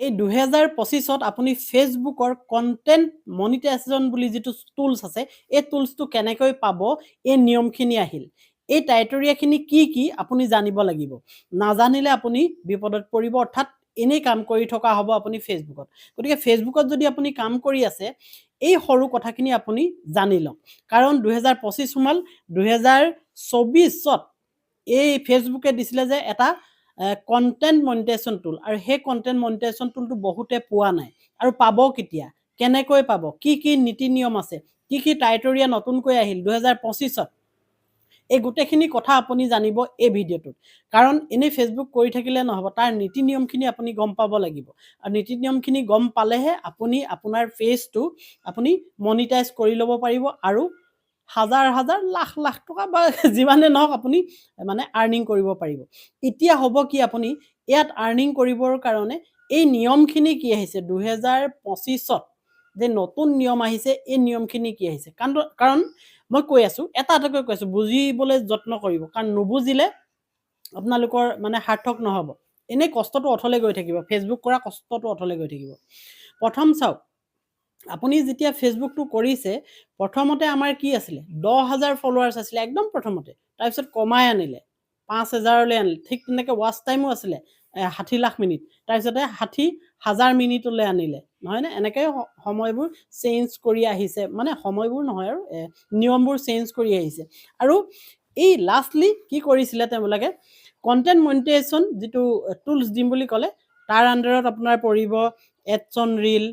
এই 2025ত আপুনি ফেচবুকৰ কন্টেন্ট মনিটাইজেশ্যন বুলি যিটো টুলছ আছে, এই টুলছটো কেনেকৈ পাব, এই নিয়মখিনি আহিল। এই টাইটেৰিয়াখিনি কি আপুনি জানিব লাগিব। নাজানিলে আপুনি বিপদত পৰিব, অৰ্থাৎ এনেই কাম কৰি থকা হ'ব আপুনি ফেচবুকত। গতিকে ফেচবুকত যদি আপুনি কাম কৰি আছে, এই সৰু কথাখিনি আপুনি জানি লওক। কাৰণ 2025 সোমাল, 2024ত এই ফেচবুকে দিছিলে যে এটা কন্টেন্ট মনিটাইজেশ্যন টুল, আৰু সেই কন্টেন্ট মনিটাইজেশ্যন টুলটো বহুতে পোৱা নাই আৰু পাব কেতিয়া, কেনেকৈ পাব, কি নীতি নিয়ম আছে, কি টাইটেৰিয়া নতুনকৈ আহিল 2025ত, এই গোটেইখিনি কথা আপুনি জানিব এই ভিডিঅ'টোত। কাৰণ এনেই ফেচবুক কৰি থাকিলে নহ'ব, তাৰ নীতি নিয়মখিনি আপুনি গম পাব লাগিব। আৰু নীতি নিয়মখিনি গম পালেহে আপুনি আপোনাৰ পেজটো আপুনি মনিটাইজ কৰি ল'ব পাৰিব, আৰু হাজাৰ হাজাৰ লাখ লাখ টকা বা যিমানে নহওক আপুনি মানে আৰ্নিং কৰিব পাৰিব। এতিয়া হ'ব কি, আপুনি ইয়াত আৰ্নিং কৰিবৰ কাৰণে এই নিয়মখিনি কি আহিছে 2025ত যে নতুন নিয়ম আহিছে, এই নিয়মখিনি কি আহিছে। কাৰণ মই কৈ আছোঁ, এটা এটাকৈ কৈ আছোঁ, বুজিবলৈ যত্ন কৰিব। কাৰণ নুবুজিলে আপোনালোকৰ মানে সাৰ্থক নহ'ব, এনেই কষ্টটো অথলে গৈ থাকিব, ফেচবুক কৰা কষ্টটো অথলে গৈ থাকিব। প্ৰথম চাওক, আপুনি যেতিয়া ফেচবুকটো কৰিছে, প্ৰথমতে আমাৰ কি আছিলে, 10,000 ফলোৱাৰ্ছ আছিলে একদম প্ৰথমতে, তাৰপিছত কমাই আনিলে 5,000লৈ আনিলে। ঠিক তেনেকৈ ৱাচ টাইমো আছিলে 60 লাখ মিনিট, তাৰপিছতে 60,000 মিনিটলৈ আনিলে, নহয়নে? এনেকৈ সময়বোৰ চেঞ্জ কৰি আহিছে, মানে সময়বোৰ নহয় আৰু নিয়মবোৰ চেঞ্জ কৰি আহিছে। আৰু এই লাষ্টলি কি কৰিছিলে তেওঁলোকে, কণ্টেণ্ট মনিটাইজেশ্যন যিটো টুলছ দিম বুলি ক'লে, তাৰ আণ্ডাৰত আপোনাৰ পৰিব এডছন ৰীল,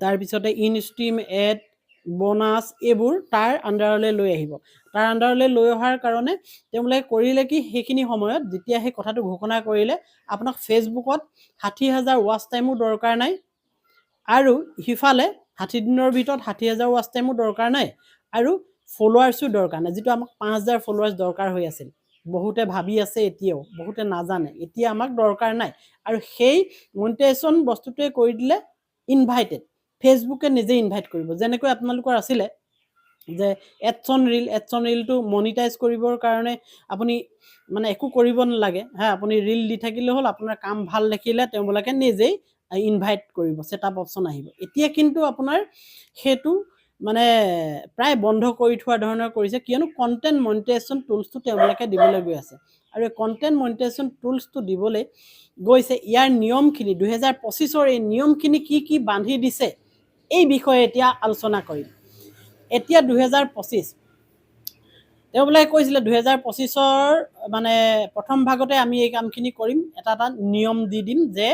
তাৰপিছতে ইনষ্ট্ৰীম এড, বোনাছ, এইবোৰ তাৰ আণ্ডাৰলৈ লৈ আহিব। তাৰ আণ্ডাৰলৈ লৈ অহাৰ কাৰণে তেওঁলোকে কৰিলে কি, সেইখিনি সময়ত যেতিয়া সেই কথাটো ঘোষণা কৰিলে, আপোনাক ফেচবুকত 60,000 ৱাচ টাইমো দৰকাৰ নাই, আৰু সিফালে 60 দিনৰ ভিতৰত 60,000 ৱাচ টাইমো দৰকাৰ নাই, আৰু ফলোৱাৰ্ছো দৰকাৰ নাই, যিটো আমাক 5,000 ফলোৱাৰ্ছ দৰকাৰ হৈ আছিল। বহুতে ভাবি আছে, এতিয়াও বহুতে নাজানে, এতিয়া আমাক দৰকাৰ নাই। আৰু সেই মনিটাইজেশ্যন বস্তুটোৱে কৰি দিলে ইনভাইটেড, ফেচবুকে নিজে ইনভাইট কৰিব। যেনেকৈ আপোনালোকৰ আছিলে যে এডছন ৰীলটো মনিটাইজ কৰিবৰ কাৰণে আপুনি মানে একো কৰিব নালাগে, হা, আপুনি ৰীল দি থাকিলে হ'ল, আপোনাৰ কাম ভাল দেখিলে তেওঁলোকে নিজেই ইনভাইট কৰিব, ছেটআপ অপশ্যন আহিব। এতিয়া কিন্তু আপোনাৰ সেইটো মানে প্ৰায় বন্ধ কৰি থোৱা ধৰণৰ কৰিছে, কিয়নো কণ্টেণ্ট মনিটাইজেশ্যন টুলছটো তেওঁলোকে দিবলৈ গৈ আছে। আৰু এই কণ্টেণ্ট মনিটাইজেশ্যন টুলছটো দিবলৈ গৈছে, ইয়াৰ নিয়মখিনি 2025ৰ এই নিয়মখিনি কি বান্ধি দিছে, এই বিষয়ে এতিয়া আলোচনা কৰিম। এতিয়া 2025 তেওঁলোকে কৈছিলে 2025ৰ মানে প্ৰথম ভাগতে আমি এই কামখিনি কৰিম, এটা নিয়ম দি দিম যে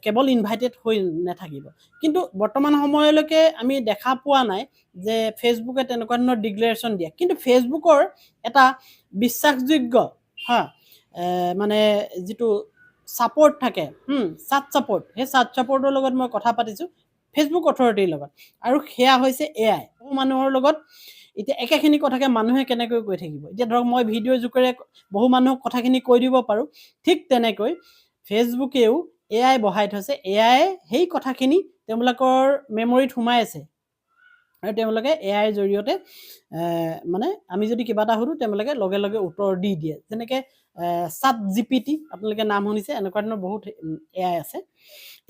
কেৱল ইনভাইটেড হৈ নাথাকিব। কিন্তু বৰ্তমান সময়লৈকে আমি দেখা পোৱা নাই যে ফেচবুকে তেনেকুৱা ধৰণৰ ডিক্লেৰেশ্যন দিয়ে। কিন্তু ফেচবুকৰ এটা বিশ্বাসযোগ্য, হা, মানে যিটো ছাপৰ্ট থাকে, চাট ছাপৰ্ট, সেই চাট ছাপৰ্টৰ লগত মই কথা পাতিছোঁ ফেচবুক অথৰিটিৰ লগত, আৰু সেয়া হৈছে AI। মানুহৰ লগত এতিয়া একেখিনি কথাকে মানুহে কেনেকৈ কৈ থাকিব। এতিয়া ধৰক মই ভিডিঅ' যোগেৰে বহু মানুহক কথাখিনি কৈ দিব পাৰোঁ, ঠিক তেনেকৈ ফেচবুকেও AI বহাই থৈছে। AI সেই কথাখিনি তেওঁলোকৰ মেমৰিত সোমাই আছে, আৰু তেওঁলোকে AIৰ জৰিয়তে মানে আমি যদি কিবা এটা সুধোঁ, তেওঁলোকে লগে লগে উত্তৰ দি দিয়ে। যেনেকৈ চাট জিপিটি, আপোনালোকে নাম শুনিছে, এনেকুৱা ধৰণৰ বহুত AI আছে।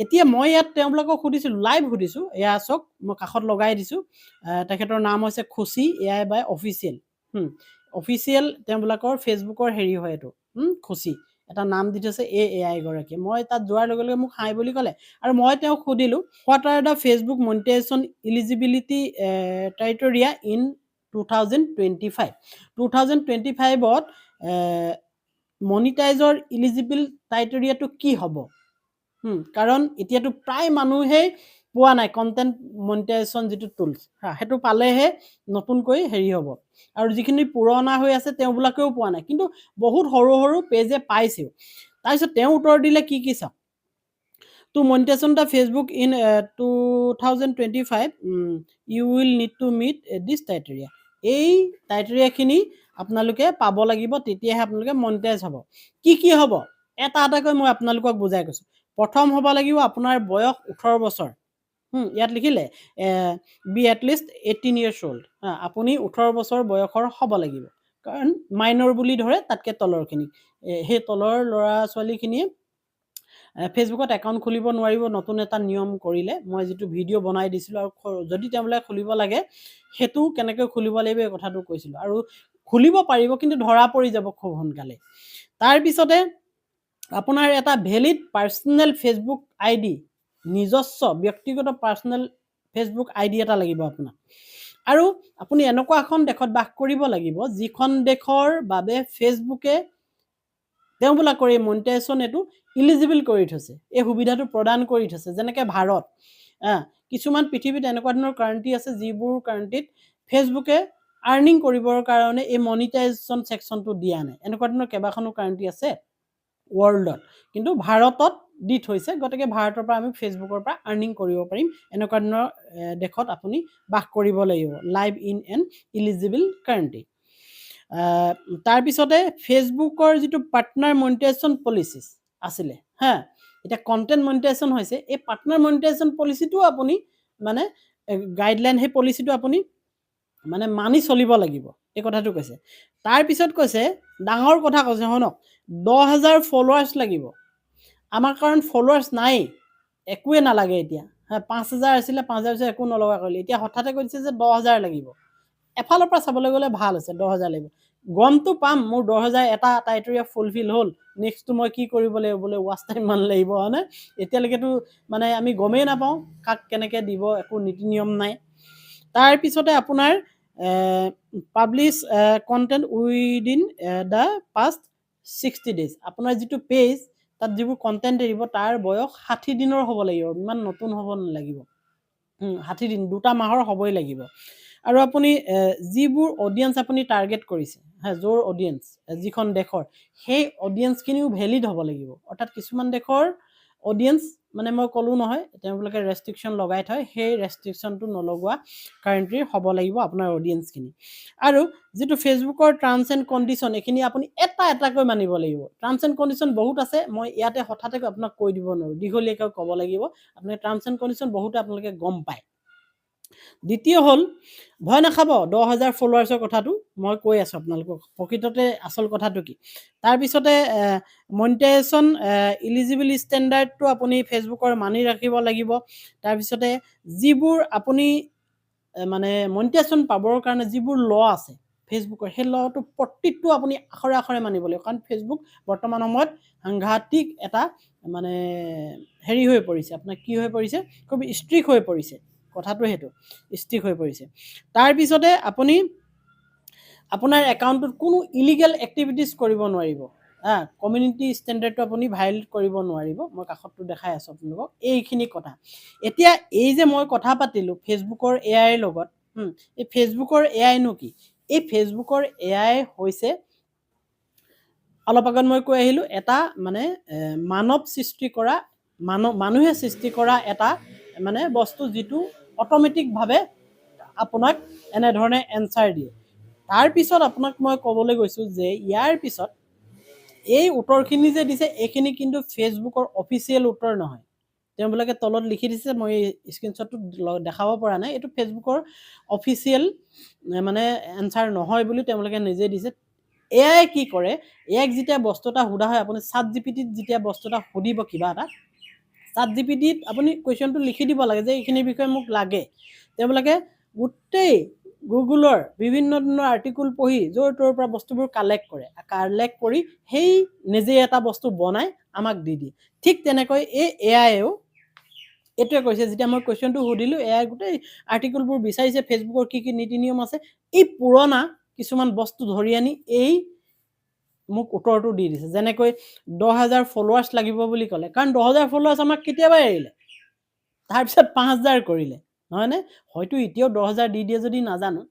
এতিয়া মই ইয়াত তেওঁলোকক সুধিছিলোঁ, লাইভ সুধিছোঁ, এয়া চাওক মই কাষত লগাই দিছোঁ, তেখেতৰ নাম হৈছে খুচি, AI বাই অফিচিয়েল, অফিচিয়েল তেওঁলোকৰ ফেচবুকৰ হেৰি হয় এইটো, খুচি এটা নাম দি থৈছে এই AI গৰাকীয়ে। মই তাত যোৱাৰ লগে লগে মোক হাই বুলি ক'লে, আৰু মই তেওঁক সুধিলোঁ, what are the Facebook monetization eligibility criteria in 2025। 2025ত মনিটাইজৰ ইলিজিবল ক্ৰাইটেৰিয়াটো কি হ'ব? কাৰণ এতিয়াতো প্ৰায় মানুহেই পোৱা নাই কণ্টেণ্ট মনিটাইজেশ্যন যিটো টুলছ, সেইটো পালেহে নতুনকৈ হেৰি হ'ব। আৰু যিখিনি পুৰণা হৈ আছে তেওঁবিলাকেও পোৱা নাই, কিন্তু বহুত সৰু সৰু পেজে পাইছেও। তাৰপিছত তেওঁ উত্তৰ দিলে কি চাওক, to monetisation the Facebook in 2025 you will need to meet this criteria. এই ক্ৰাইটেৰিয়াখিনি আপোনালোকে পাব লাগিব, তেতিয়াহে আপোনালোকে মনিটাইজ হ'ব। কি হ'ব এটা এটাকৈ মই আপোনালোকক বুজাই কৈছোঁ। প্ৰথম হ'ব লাগিব আপোনাৰ বয়স 18 বছৰ, ইয়াত লিখিলে বি এটলিষ্ট 18 years old, আপুনি 18 বছৰ বয়সৰ হ'ব লাগিব। কাৰণ মাইনৰ বুলি ধৰে তাতকৈ তলৰখিনি, সেই তলৰ ল'ৰা ছোৱালীখিনিয়ে ফেচবুকত একাউণ্ট খুলিব নোৱাৰিব নতুন এটা নিয়ম কৰিলে। মই যিটো ভিডিঅ' বনাই দিছিলোঁ আৰু যদি তেওঁলোকে খুলিব লাগে সেইটো কেনেকৈ খুলিব লাগিব এই কথাটো কৈছিলোঁ। আৰু খুলিব পাৰিব কিন্তু ধৰা পৰি যাব খুব সোনকালে। তাৰপিছতে আপোনাৰ এটা ভেলিড পাৰ্চনেল ফেচবুক আইডি, নিজস্ব ব্যক্তিগত পাৰ্চনেল ফেচবুক আইডি এটা লাগিব আপোনাক। আৰু আপুনি এনেকুৱা এখন দেশত বাস কৰিব লাগিব যিখন দেশৰ বাবে ফেচবুকে তেওঁবিলাকৰ এই মনিটাইজেশ্যন এইটো ইলিজিবল কৰি থৈছে, এই সুবিধাটো প্ৰদান কৰি থৈছে। যেনেকৈ ভাৰত, কিছুমান পৃথিৱীত এনেকুৱা ধৰণৰ কাণ্ট্ৰি আছে যিবোৰ কাণ্ট্ৰিত ফেচবুকে আৰ্নিং কৰিবৰ কাৰণে এই মনিটাইজেশ্যন ছেকশ্যনটো দিয়া নাই। এনেকুৱা ধৰণৰ কেইবাখনো কাণ্ট্ৰি আছে ৱৰ্ল্ডত, কিন্তু ভাৰতত দি থৈছে। গতিকে ভাৰতৰ পৰা আমি ফেচবুকৰ পৰা আৰ্নিং কৰিব পাৰিম। এনেকুৱা ধৰণৰ দেশত আপুনি বাস কৰিব লাগিব, live in an eligible country. তাৰপিছতে ফেচবুকৰ যিটো পাৰ্টনাৰ মনিটাইজেশ্যন পলিচিছ আছিলে, এতিয়া কণ্টেণ্ট মনিটাইজেশ্যন হৈছে, এই পাৰ্টনাৰ মনিটাইজেশ্যন পলিচিটো আপুনি মানে গাইডলাইন, সেই পলিচিটো আপুনি মানে মানি চলিব লাগিব, এই কথাটো কৈছে। তাৰপিছত কৈছে, ডাঙৰ কথা কৈছে শুনক, 10,000 ফলোৱাৰ্ছ লাগিব। আমাৰ কাৰণ ফলোৱাৰ্ছ নাই, একোৱে নালাগে এতিয়া। 5,000 আছিলে, 5,000 পিছত একো নলগা কৰিলে। এতিয়া হঠাতে কৈছে যে 10,000 লাগিব। এফালৰ পৰা চাবলৈ গ'লে ভাল হৈছে, 10,000 লাগিব। গমটো পাম মোৰ 10,000 এটা ক্ৰাইটেৰিয়া ফুলফিল হ'ল, নেক্সটটো মই কি কৰিব লাগিব, বোলে ৱাচ টাইম মান লাগিব, হয়নে? এতিয়ালৈকেতো মানে আমি গমেই নাপাওঁ কাক কেনেকৈ দিব, একো নীতি নিয়ম নাই। তাৰপিছতে আপোনাৰ publish content within the past 60 days। আপোনাৰ যিটো পেজ, তাত যিবোৰ কণ্টেণ্ট এৰিব তাৰ বয়স 60 দিনৰ হ'ব লাগিব, ইমান নতুন হ'ব নালাগিব। 60 দিন, 2 মাহৰ হ'বই লাগিব। আৰু আপুনি যিবোৰ অডিয়েঞ্চ আপুনি টাৰ্গেট কৰিছে, য'ৰ অডিয়েঞ্চ, যিখন দেশৰ, সেই অডিয়েঞ্চখিনিও ভেলিড হ'ব লাগিব। অৰ্থাৎ কিছুমান দেশৰ অডিয়েঞ্চ মানে মই ক'লোঁ নহয়, তেওঁলোকে ৰেষ্ট্ৰিকশ্যন লগাই থয়, সেই ৰেষ্ট্ৰিকশ্যনটো নলগোৱা কাণ্ট্ৰিৰ হ'ব লাগিব আপোনাৰ অডিয়েঞ্চখিনি। আৰু যিটো ফেচবুকৰ টাৰ্মছ এণ্ড কণ্ডিশ্যন, এইখিনি আপুনি এটাকৈ মানিব লাগিব। টাৰ্মছ এণ্ড কণ্ডিশ্যন বহুত আছে, মই ইয়াতে হঠাতে আপোনাক কৈ দিব নোৱাৰোঁ, দীঘলীয়াকৈ ক'ব লাগিব। আপোনালোকে টাৰ্মছ এণ্ড কণ্ডিশ্যন বহুতে আপোনালোকে গম পায়। দ্বিতীয় হ'ল, ভয় নাখাব 10,000 ফলোৱাৰ্ছৰ কথাটো মই কৈ আছোঁ আপোনালোকক, প্ৰকৃততে আচল কথাটো কি। তাৰপিছতে মনিটাইজেশ্যন ইলিজিবল ষ্টেণ্ডাৰ্ডটো আপুনি ফেচবুকৰ মানি ৰাখিব লাগিব। তাৰপিছতে যিবোৰ আপুনি মানে মনিটাইজেশ্যন পাবৰ কাৰণে যিবোৰ ল আছে ফেচবুকৰ, সেই লটো প্ৰত্যেকটো আপুনি আখৰে আখৰে মানিব লাগিব। কাৰণ ফেচবুক বৰ্তমান সময়ত সাংঘাতিক এটা মানে হেৰি হৈ পৰিছে, আপোনাৰ কি হৈ পৰিছে, খুব ষ্ট্ৰিক্ট হৈ পৰিছে, কথাটো সেইটো, ষ্ট্ৰিক্ট হৈ পৰিছে। তাৰপিছতে আপুনি আপোনাৰ একাউণ্টটোত কোনো ইলিগেল এক্টিভিটিছ কৰিব নোৱাৰিব। কমিউনিটি ষ্টেণ্ডাৰ্ডটো আপুনি ভাইলেট কৰিব নোৱাৰিব। মই কাষতটো দেখাই আছোঁ আপোনালোকক, এইখিনি কথা। এতিয়া এই যে মই কথা পাতিলোঁ ফেচবুকৰ AI লগত, এই ফেচবুকৰ AIনো কি? এই ফেচবুকৰ AI হৈছে, অলপ আগত মই কৈ আহিলোঁ, এটা মানে মানুহে সৃষ্টি কৰা এটা মানে বস্তু, যিটো অট'মেটিকভাৱে আপোনাক এনেধৰণে এনচাৰ দিয়ে। তাৰপিছত আপোনাক মই ক'বলৈ গৈছোঁ যে ইয়াৰ পিছত এই উত্তৰখিনি যে দিছে, এইখিনি কিন্তু ফেচবুকৰ অফিচিয়েল উত্তৰ নহয়। তেওঁবিলাকে তলত লিখি দিছে, মই স্ক্ৰীনশ্বটটো দেখাব পৰা নাই, এইটো ফেচবুকৰ অফিচিয়েল মানে এনচাৰ নহয় বুলি তেওঁলোকে নিজে দিছে। AI কি কৰে, AIক যেতিয়া বস্তু এটা সোধা হয়, আপুনি ChatGPTত যেতিয়া বস্তু এটা সুধিব কিবা এটা, ChatGPTত আপুনি কুৱেশ্যনটো লিখি দিব লাগে যে এইখিনিৰ বিষয়ে মোক লাগে। তেওঁলোকে গোটেই গুগলৰ বিভিন্ন ধৰণৰ আৰ্টিকুল পঢ়ি য'ৰ ত'ৰ পৰা বস্তুবোৰ কালেক্ট কৰি সেই নিজে এটা বস্তু বনাই আমাক দি দিয়ে। ঠিক তেনেকৈ এই AIয়েও এইটোৱে কৈছে, যেতিয়া মই কুৱেশ্যনটো সুধিলোঁ, AI গোটেই আৰ্টিকুলবোৰ বিচাৰিছে, ফেচবুকৰ কি কি নীতি নিয়ম আছে, এই পুৰণা কিছুমান বস্তু ধৰি আনি এই মোক উত্তৰটো দি দিছে। যেনেকৈ 10,000 ফলোৱাৰ্ছ লাগিব বুলি ক'লে, কাৰণ 10,000 ফলোৱাৰ্ছ আমাক কেতিয়াবা এৰিলে, তাৰপিছত 5,000 কৰিলে, নহয়নে? হয়তো এতিয়াও 10,000 দি দিয়ে যদি নাজানো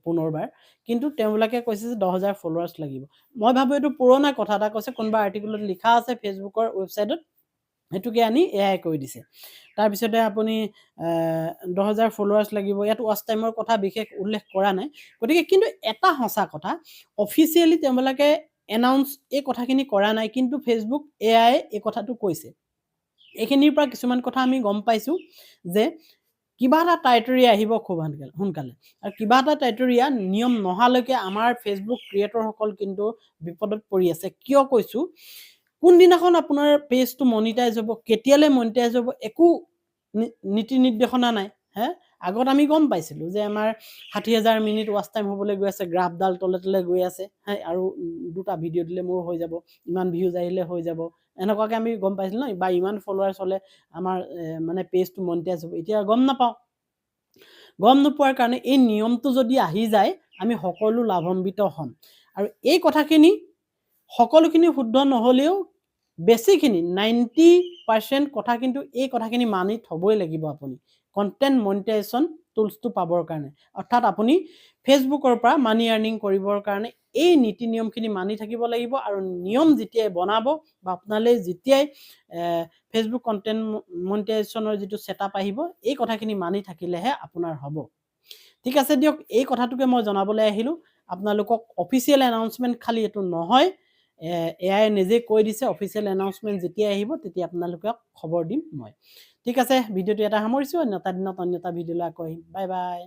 পুনৰবাৰ, কিন্তু তেওঁলোকে কৈছে যে 10,000 ফলোৱাৰ্ছ লাগিব। মই ভাবোঁ এইটো পুৰণা কথা এটা কৈছে, কোনোবা আৰ্টিকুলত লিখা আছে ফেচবুকৰ ৱেবছাইটত, সেইটোকে আনি AI কৈ দিছে। তাৰপিছতে আপুনি 10,000 ফলোৱাৰ্ছ লাগিব, ইয়াত ৱাচ টাইমৰ কথা বিশেষ উল্লেখ কৰা নাই। গতিকে কিন্তু এটা সঁচা কথা, অফিচিয়েলি তেওঁলোকে এনাউন্স এই কথাখিনি কৰা নাই, কিন্তু ফেচবুক AI এই কথাটো কৈছে। এইখিনিৰ পৰা কিছুমান কথা আমি গম পাইছোঁ যে কিবা এটা ক্ৰাইটেৰিয়া আহিব খুব সোনকালে, আৰু কিবা এটা ক্ৰাইটেৰিয়া নিয়ম নহালৈকে আমাৰ ফেচবুক ক্ৰিয়েটৰসকল কিন্তু বিপদত পৰি আছে। কিয় কৈছোঁ, কোনদিনাখন আপোনাৰ পেজটো মনিটাইজ হ'ব, কেতিয়ালৈ মনিটাইজ হ'ব, একো নীতি নিৰ্দেশনা নাই। হে আগত আমি গম পাইছিলোঁ যে আমাৰ 60,000 মিনিট ৱাচ টাইম হ'বলৈ গৈ আছে, গ্ৰাফডাল তলে তলে গৈ আছে, আৰু 2টা ভিডিঅ' দিলে মোৰ হৈ যাব, ইমান ভিউজ আহিলে হৈ যাব, এনেকুৱাকৈ আমি গম পাইছিলোঁ ন, বা ইমান ফলোৱাৰ্ছ হ'লে আমাৰ মানে পেজটো মনিটাইজ হ'ব। এতিয়া গম নাপাওঁ। গম নোপোৱাৰ কাৰণে এই নিয়মটো যদি আহি যায়, আমি সকলো লাভান্বিত হ'ম। আৰু এই কথাখিনি সকলোখিনি শুদ্ধ নহ'লেও বেছিখিনি 90% কথা কিন্তু এই কথাখিনি মানি থ'বই লাগিব আপুনি কণ্টেণ্ট মনিটাইজেশ্যন টুলছটো পাবৰ কাৰণে। অৰ্থাৎ আপুনি ফেচবুকৰ পৰা মানি আৰ্নিং কৰিবৰ কাৰণে এই নীতি নিয়মখিনি মানি থাকিব লাগিব। আৰু নিয়ম যেতিয়াই বনাব বা আপোনালৈ যেতিয়াই ফেচবুক কণ্টেণ্ট মনিটাইজেশ্যনৰ যিটো ছেটআপ আহিব, এই কথাখিনি মানি থাকিলেহে আপোনাৰ হ'ব। ঠিক আছে দিয়ক, এই কথাটোকে মই জনাবলৈ আহিলোঁ আপোনালোকক। অফিচিয়েল এনাউন্সমেণ্ট খালি এইটো নহয়, এআই নিজে কৈ দিছে, অফিচিয়েল এনাউন্সমেণ্ট যেতিয়া আহিব তেতিয়া আপোনালোকক খবৰ দিম মই। ঠিক আছে, ভিডিঅ'টো এটা সামৰিছোঁ, অন্য এটা দিনত অন্য এটা ভিডিঅ'লৈ আকৌ আহিম। Bye bye.